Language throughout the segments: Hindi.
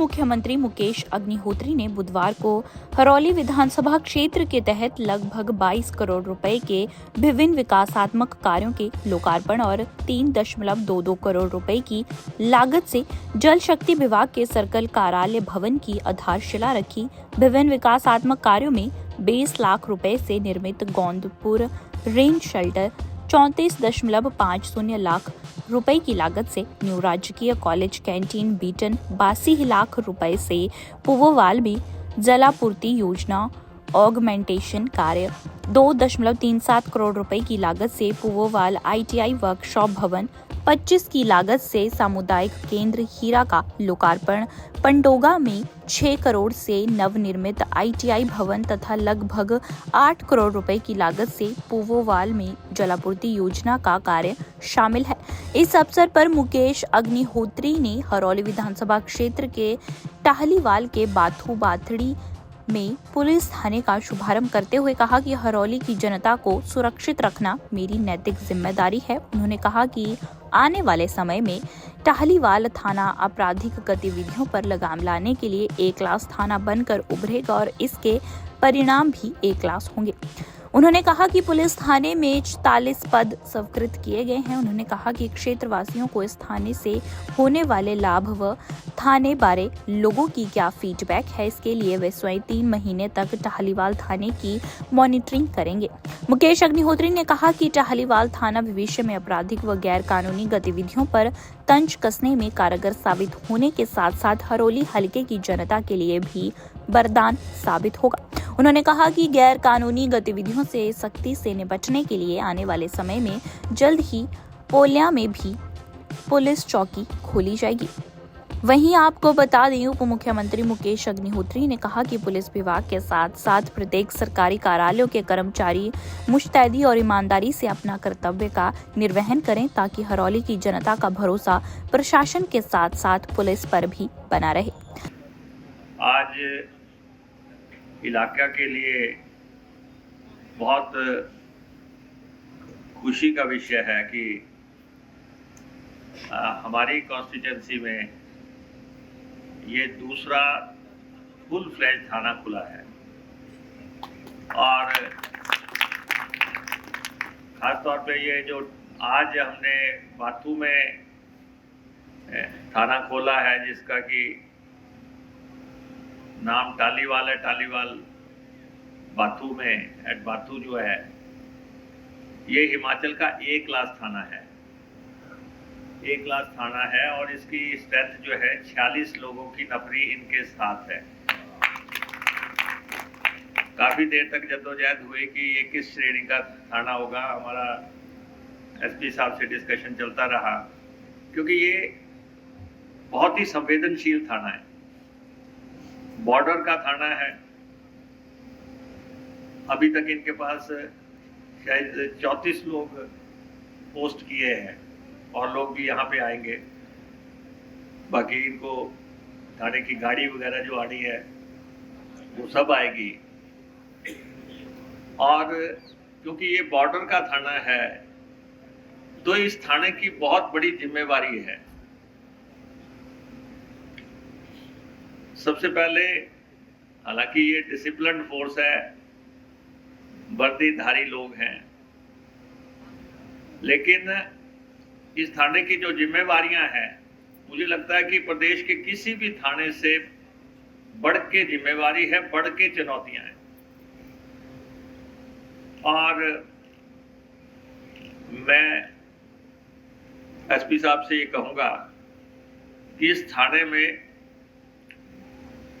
मुख्यमंत्री मुकेश अग्निहोत्री ने बुधवार को हरौली विधानसभा क्षेत्र के तहत लगभग 22 करोड़ रुपए के विभिन्न विकासात्मक कार्यों के लोकार्पण और 3.22 करोड़ रुपए की लागत से जल शक्ति विभाग के सर्कल कार्यालय भवन की आधारशिला रखी। विभिन्न विकासात्मक कार्यों में 20 लाख रुपए से निर्मित गोंदपुर रेंज शेल्टर, 34.50 लाख रुपए की लागत से न्यू राजकीय कॉलेज कैंटीन बीटन, 82 लाख रुपए से पुवोवाल में जलापूर्ति योजना ऑगमेंटेशन कार्य, 2.37 करोड़ रुपए की लागत से पुवोवाल ITI वर्कशॉप भवन, 25 की लागत से सामुदायिक केंद्र हीरा का लोकार्पण, पंडोगा में 6 करोड़ से नवनिर्मित ITI भवन तथा लगभग 8 करोड़ रुपए की लागत से पुवोवाल में जलापूर्ति योजना का कार्य शामिल है। इस अवसर पर मुकेश अग्निहोत्री ने हरौली विधानसभा क्षेत्र के टाहलीवाल के बाथू बाथड़ी में पुलिस थाने का शुभारंभ करते हुए कहा कि हरौली की जनता को सुरक्षित रखना मेरी नैतिक जिम्मेदारी है। उन्होंने कहा कि आने वाले समय में टाहलीवाल थाना आपराधिक गतिविधियों पर लगाम लाने के लिए ए क्लास थाना बनकर उभरेगा और इसके परिणाम भी ए क्लास होंगे। उन्होंने कहा कि पुलिस थाने में 44 पद स्वीकृत किए गए हैं। उन्होंने कहा कि क्षेत्रवासियों को इस थाने से होने वाले लाभ व थाने बारे लोगों की क्या फीडबैक है, इसके लिए वे स्वयं 3 महीने तक टाहलीवाल थाने की मॉनिटरिंग करेंगे। मुकेश अग्निहोत्री ने कहा कि टाहलीवाल थाना भविष्य में आपराधिक व गैर कानूनी गतिविधियों पर तंज कसने में कारगर साबित होने के साथ साथ हरौली हलके की जनता के लिए भी वरदान साबित होगा। उन्होंने कहा कि गैर कानूनी गतिविधियों से सख्ती से निपटने के लिए आने वाले समय में जल्द ही पोलिया में भी पुलिस चौकी खोली जाएगी। वहीं आपको बता दें, उप मुख्यमंत्री मुकेश अग्निहोत्री ने कहा कि पुलिस विभाग के साथ साथ प्रत्येक सरकारी कार्यालयों के कर्मचारी मुस्तैदी और ईमानदारी से अपना कर्तव्य का निर्वहन करें ताकि हरौली की जनता का भरोसा प्रशासन के साथ साथ पुलिस पर भी बना रहे। आज इलाका के लिए बहुत खुशी का विषय है कि हमारी कॉन्स्टिट्यूंसी में ये दूसरा फुल फ्लैज थाना खुला है और खास तौर पे ये जो आज हमने बाथू में थाना खोला है जिसका कि नाम टालीवाल है, टालीवाल बाथू में एट बाथू जो है ये हिमाचल का ए क्लास थाना है। ए क्लास थाना है और इसकी स्ट्रेंथ जो है 46 लोगों की नफरी इनके साथ है। काफी देर तक जद्दोजहद हुई कि ये किस श्रेणी का थाना होगा। हमारा SP साहब से डिस्कशन चलता रहा क्योंकि ये बहुत ही संवेदनशील थाना है, बॉर्डर का थाना है। अभी तक इनके पास शायद 34 लोग पोस्ट किए हैं और लोग भी यहाँ पे आएंगे। बाकी इनको थाने की गाड़ी वगैरह जो आनी है वो सब आएगी। और क्योंकि ये बॉर्डर का थाना है तो इस थाने की बहुत बड़ी जिम्मेवारी है। सबसे पहले, हालांकि ये डिसिप्लिन्ड फोर्स है, वर्दीधारी लोग हैं, लेकिन इस थाने की जो जिम्मेवारियां हैं मुझे लगता है कि प्रदेश के किसी भी थाने से बढ़ के जिम्मेवारी है, बढ़ के चुनौतियां हैं। और मैं SP साहब से ये कहूंगा कि इस थाने में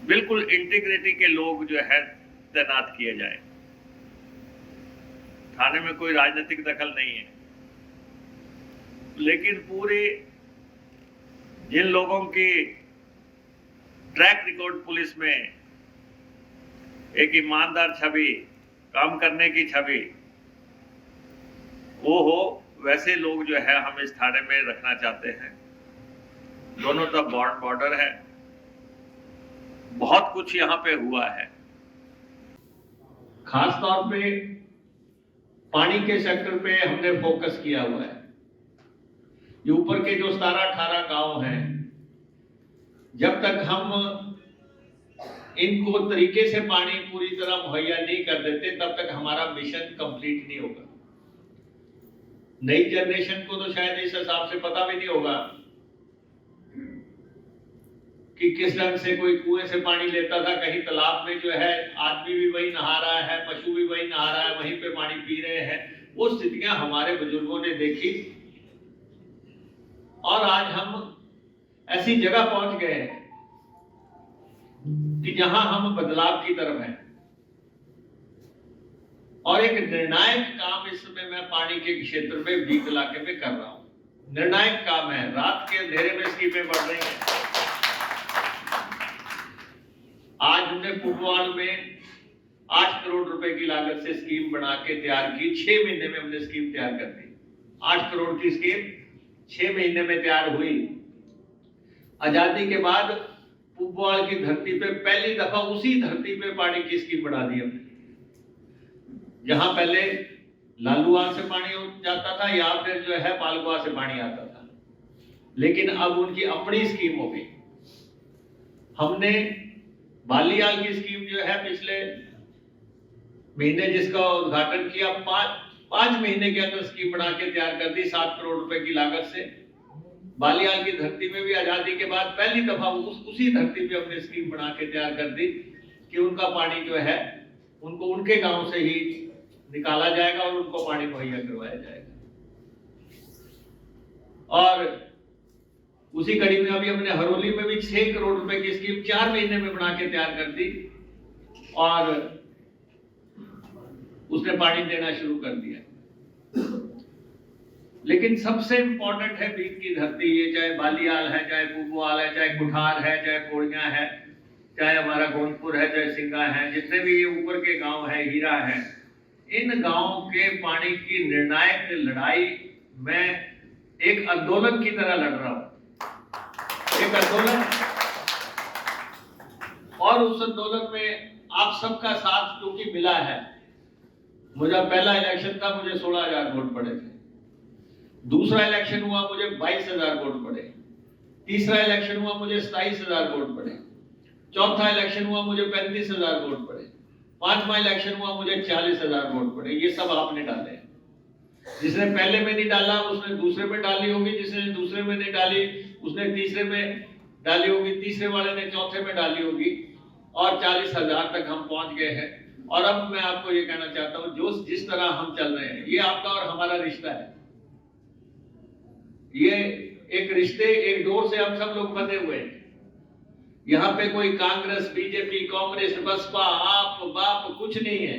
बिल्कुल इंटीग्रिटी के लोग जो है तैनात किए जाए। थाने में कोई राजनीतिक दखल नहीं है, लेकिन पूरे जिन लोगों की ट्रैक रिकॉर्ड पुलिस में एक ईमानदार छवि, काम करने की छवि वो हो, वैसे लोग जो है हम इस थाने में रखना चाहते हैं। दोनों तरफ बॉर्डर है, बहुत कुछ यहाँ पे हुआ है। खास तौर पे पानी के सेक्टर पे हमने फोकस किया हुआ है। ये ऊपर के जो 17-18 गांव हैं जब तक हम इनको तरीके से पानी पूरी तरह मुहैया नहीं कर देते तब तक हमारा मिशन कंप्लीट नहीं होगा। नई जनरेशन को तो शायद इस हिसाब से पता भी नहीं होगा कि किस ढंग से कोई कुएं से पानी लेता था, कहीं तालाब में जो है आदमी भी वही नहा रहा है, पशु भी वही नहा रहा है, वहीं पे पानी पी रहे हैं। वो स्थितियां हमारे बुजुर्गों ने देखी और आज हम ऐसी जगह पहुंच गए हैं कि जहां हम बदलाव की तरफ हैं। और एक निर्णायक काम इस समय मैं पानी के क्षेत्र में बीत इलाके में कर रहा हूं। निर्णायक काम है, रात के अंधेरे में स्कीमें बढ़ रही हैं। आज हमने पुबवाल में 8 करोड़ रुपए की लागत से स्कीम बना के तैयार की। 6 महीने में हमने स्कीम तैयार कर दी। 8 करोड़ की स्कीम 6 महीने में तैयार हुई। आजादी के बाद पुबवाल की धरती पे पहली दफा उसी धरती पे पानी की स्कीम बढ़ा दी हमने। जहां पहले लालूआल से पानी जाता था या फिर जो है पालकुआ से पानी आता था, लेकिन अब उनकी अपनी स्कीम हो गई। हमने बालियाल की स्कीम जो है पिछले महीने जिसका उद्घाटन किया, 5 महीने के अंदर स्कीम बना के तैयार कर दी 7 करोड़ रुपए की लागत से। बालियाल की धरती में भी आजादी के बाद पहली दफा उसी धरती पे हमने स्कीम बना के तैयार कर दी कि उनका पानी जो है उनको उनके गांव से ही निकाला जाएगा और उनको पानी मुहैया करवाया जाएगा। और उसी कड़ी में अभी हमने हरोली में भी 6 करोड़ रुपए की स्कीम 4 महीने में बना के तैयार कर दी और उसने पानी देना शुरू कर दिया। लेकिन सबसे इंपॉर्टेंट है बीत की धरती, ये चाहे बालियाल है, चाहे पुबवाल है, चाहे कुठार है, चाहे पोड़िया है, चाहे हमारा गोंदपुर है, चाहे सिंगा है, जितने भी ये ऊपर के गांव है, हीरा है, इन गांवों के पानी की निर्णायक लड़ाई मैं एक आंदोलन की तरह लड़ रहा हूं। एक आंदोलन, और उस आंदोलन में आप सबका साथ क्योंकि मिला है। मुझे पहला इलेक्शन था, मुझे 16,000 वोट पड़े थे। दूसरा इलेक्शन हुआ, मुझे 22,000 वोट पड़े। तीसरा इलेक्शन हुआ, मुझे 27,000 वोट पड़े। चौथा इलेक्शन हुआ, मुझे 35,000 वोट पड़े। पांचवा इलेक्शन हुआ, मुझे 40,000 वोट पड़े। ये सब आपने डाले। जिसने पहले में नहीं डाला उसने दूसरे में डाली होगी, जिसने दूसरे में नहीं डाली उसने तीसरे में डाली होगी, तीसरे वाले ने चौथे में डाली होगी, और 40,000 तक हम पहुंच गए हैं। और अब मैं आपको ये कहना चाहता हूं, जो जिस तरह हम चल रहे हैं, ये आपका और हमारा रिश्ता है। ये एक रिश्ते, एक डोर से हम सब लोग बंधे हुए हैं। यहाँ पे कोई कांग्रेस, बीजेपी, कांग्रेस, बसपा, आप बाप कुछ नहीं है।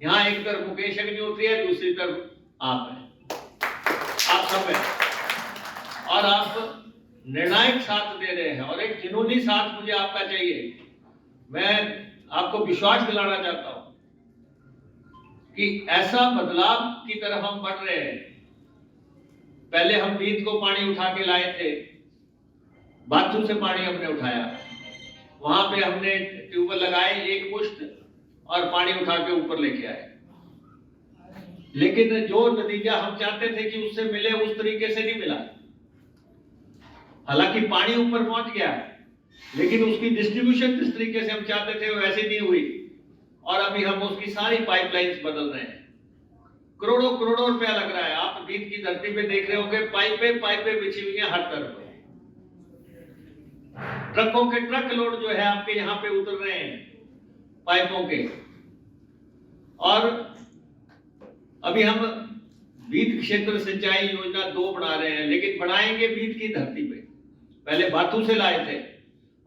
यहाँ एक तरफ मुकेश अग्निहोत्री है, दूसरी तरफ आप है, आप सब है, और आप निर्णायक साथ दे रहे हैं और एक जुनूनी साथ मुझे आपका चाहिए। मैं आपको विश्वास दिलाना चाहता हूं कि ऐसा बदलाव की तरफ हम बढ़ रहे हैं। पहले हम बीत को पानी उठा के लाए थे, बाथू से पानी हमने उठाया, वहां पे हमने ट्यूबवेल लगाए, एक मुश्त, और पानी उठा के ऊपर लेके आए। लेकिन जो नतीजा हम चाहते थे कि उससे मिले, उस तरीके से नहीं मिला। हालांकि पानी ऊपर पहुंच गया, लेकिन उसकी डिस्ट्रीब्यूशन जिस तरीके से हम चाहते थे वैसे नहीं हुई। और अभी हम उसकी सारी पाइपलाइंस बदल रहे हैं। करोड़ों करोड़ों रुपया लग रहा है। आप बीत की धरती पे देख रहे होंगे, पाइपें बिछी हुई हैं हर तरफ। ट्रकों के ट्रक लोड जो है आपके यहाँ पे उतर रहे हैं पाइपों के। और अभी हम बीत क्षेत्र सिंचाई योजना 2 बना रहे हैं, लेकिन बनाएंगे बीत की धरती पे। पहले बाथू से लाए थे,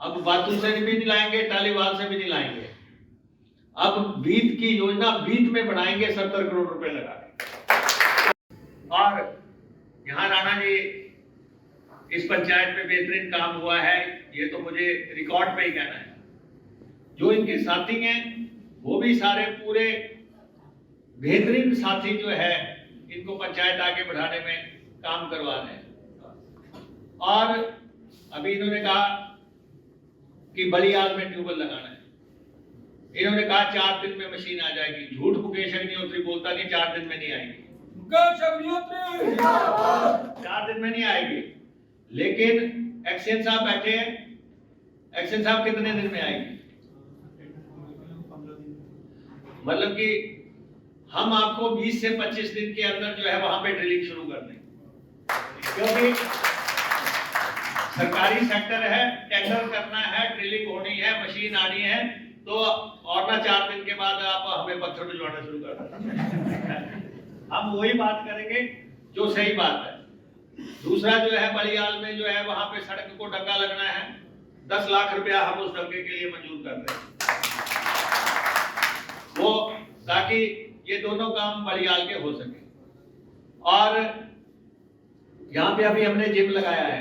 अब बाथू से भी नहीं लाएंगे, टालीवाल से भी नहीं लाएंगे। अब बीत की योजना बीत में बनाएंगे 70 करोड़ रुपए लगा के। और यहाँ राणा जी इस पंचायत में बेहतरीन काम हुआ है, ये तो मुझे रिकॉर्ड पे ही कहना है। जो इनके साथी हैं वो भी सारे पूरे बेहतरीन साथी जो है, इनको पंचायत आगे बढ़ाने में काम करवा रहे हैं। और अभी इन्होंने कहा कि बलियाल में ट्यूबवेल लगाना है। इन्होंने कहा 4 दिन में मशीन आ जाएगी। झूठ मुकेश अग्निहोत्री बोलता नहीं 4 दिन में नहीं आएगी। मुकेश अग्निहोत्री 4 दिन में नहीं आएगी। लेकिन एक्सेन साहब बैठे हैं, एक्शन साहब कितने दिन में आएगी? मतलब कि हम आपको 20 से 25 दिन के अंदर जो है वहां पे ड्रिलिंग शुरू कर देंगे, क्योंकि सरकारी सेक्टर है, टेंडर करना है, ड्रिलिंग होनी है, मशीन आनी है, तो और ना 4 दिन के बाद आप हमें पत्थर भिजवाना शुरू कर दें। हम वही बात करेंगे जो सही बात है। दूसरा जो है बलियाल में जो है वहां पे सड़क को डंगा लगना है, 10 लाख रुपया हम उस डंगे के लिए मंजूर कर रहे हैं, वो ताकि ये दोनों काम बलियाल के हो सके। और यहाँ पे अभी हमने जिम लगाया है,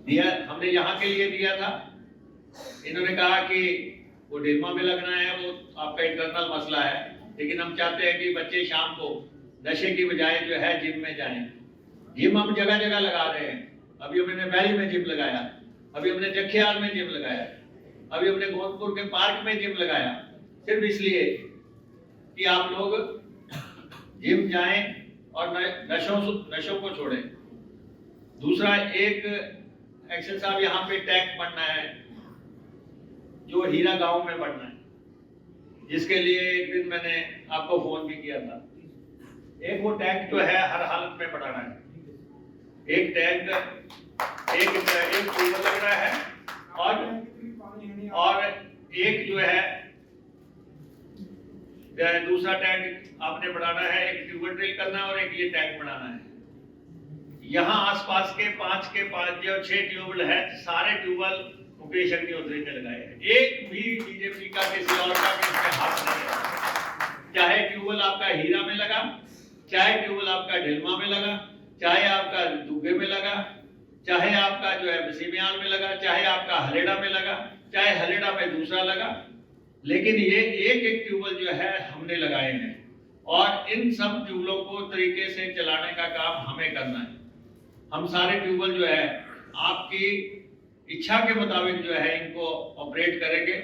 दिया हमने यहाँ के लिए दिया था, इन्होंने कहा कि वो ढिलमा में लगना है, वो आपका इंटरनल मसला है, लेकिन हम चाहते हैं कि बच्चे शाम को नशे की बजाय जो है जिम में जाएं। जिम हम जगह जगह लगा रहे हैं, अभी हमने वैली में जिम लगाया, अभी हमने जखियाल में जिम लगाया, अभी हमने गोरखपुर के पार्क में जिम लगाया, सिर्फ इसलिए कि आप लोग जिम जाएं और नशों को छोड़ें। दूसरा, एक एक्शन साहब यहाँ पे टैंक बनना है जो हीरा गांव में बनना है, जिसके लिए एक दिन मैंने आपको फोन भी किया था। एक वो टैंक जो है हर हालत में बनाना है, एक टैंक एक ट्यूबवेल लग रहा है, और एक जो है दूसरा टैंक आपने बनाना है, एक ट्यूबवेल ड्रिल करना है और एक ये टैंक बनाना है। यहाँ आसपास के 5 जो 6 ट्यूबवेल है, सारे ट्यूबवेल मुकेश अग्निहोत्री ने लगाए हैं, एक भी बीजेपी का किसी और का इसमें हाथ नहीं है। चाहे ट्यूबवेल आपका हीरा में लगा, चाहे ट्यूबवेल आपका ढिलमा में लगा, चाहे आपका दुग्गे में लगा, चाहे आपका जो है बसीमियाल में लगा, चाहे आपका हलेड़ा में लगा, चाहे हलेड़ा में दूसरा लगा, लेकिन ये एक ट्यूबवेल जो है हमने लगाए हैं, और इन सब ट्यूबवेलों को तरीके से चलाने का काम हमें करना है। हम सारे ट्यूबवेल जो है आपकी इच्छा के मुताबिक जो है इनको ऑपरेट करेंगे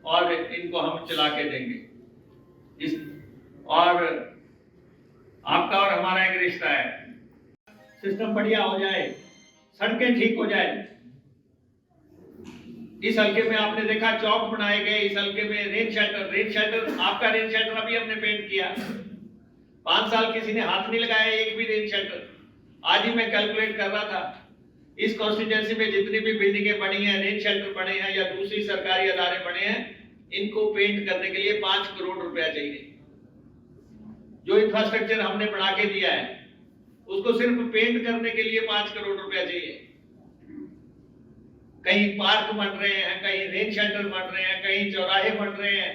और इनको हम चला के देंगे। और आपका और हमारा एक रिश्ता है, सिस्टम बढ़िया हो जाए, सड़कें ठीक हो जाए। इस हल्के में आपने देखा चौक बनाए गए, इस हल्के में रेन शेल्टर आपका रेन शेल्टर अभी हमने पेंट किया, 5 साल किसी ने हाथ नहीं लगाया एक भी रेन शेल्टर। आज ही मैं कैलकुलेट कर रहा था, इस कॉन्स्टिट्यूएंसी में जितनी भी बिल्डिंगें बनी हैं, रेन शेल्टर बने हैं या दूसरी सरकारी अदारे बने हैं, इनको पेंट करने के लिए 5 करोड़ रुपया चाहिए। जो इंफ्रास्ट्रक्चर हमने बना के दिया है उसको सिर्फ पेंट करने के लिए 5 करोड़ रुपया चाहिए। कहीं पार्क बन रहे हैं, कहीं रेन शेल्टर बन रहे हैं, कहीं चौराहे बन रहे हैं,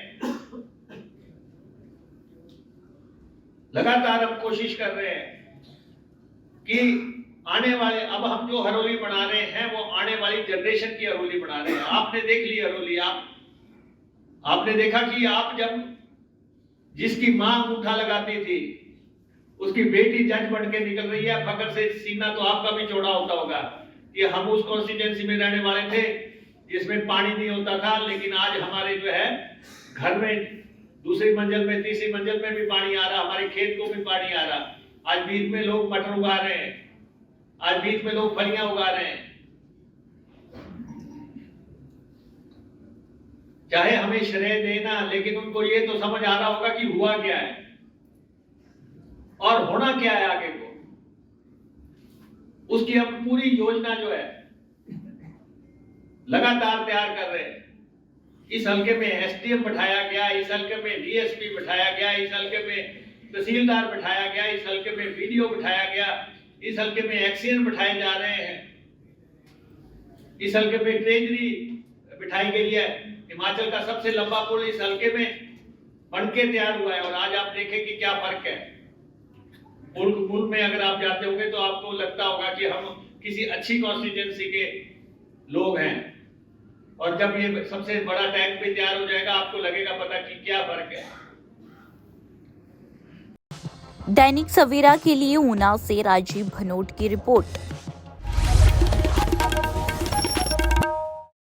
लगातार हम कोशिश कर रहे हैं कि आने वाले, अब हम जो हरोली बना रहे हैं वो आने वाली जनरेशन की हरोली बना रहे हैं। आपने देख ली हरोली, आपने देखा कि आप जब जिसकी मां अंगूठा लगाती थी उसकी बेटी जज बन के निकल रही है, फकर से सीना तो आपका भी चौड़ा होता होगा कि हम उस कॉन्स्टिट्यूएंसी में रहने वाले थे जिसमें पानी नहीं होता था, लेकिन आज हमारे जो है घर में दूसरी मंजिल में, तीसरी मंजिल में भी पानी आ रहा, हमारे खेत को भी पानी आ रहा। आज बीच में लोग मटर उगा रहे हैं, आज बीच में लोग फलियां उगा रहे हैं। चाहे हमें श्रेय देना, लेकिन उनको ये तो समझ आ रहा होगा कि हुआ क्या है और होना क्या है आगे को। उसकी हम पूरी योजना जो है लगातार तैयार कर रहे हैं। इस हल्के में एसडीएम बैठाया गया, इस हल्के में डीएसपी बैठाया गया, इस हल्के में तहसीलदार बैठाया गया, इस हल्के में वीडियो बैठाया गया, इस हल्के में एक्सीएन बैठाए जा रहे हैं, इस हल्के में ट्रेजरी बिठाई गई है। हिमाचल का सबसे लंबा पुल इस हल्के में बनके तैयार हुआ है, और आज आप देखें कि क्या फर्क है। पुल में अगर आप जाते होंगे तो आपको लगता होगा कि हम किसी अच्छी कॉन्स्टिट्यूएंसी के लोग हैं, और जब ये सबसे बड़ा टैंक भी तैयार हो जाएगा आपको लगेगा पता कि क्या फर्क है। दैनिक सवेरा के लिए ऊना से राजीव भनोट की रिपोर्ट।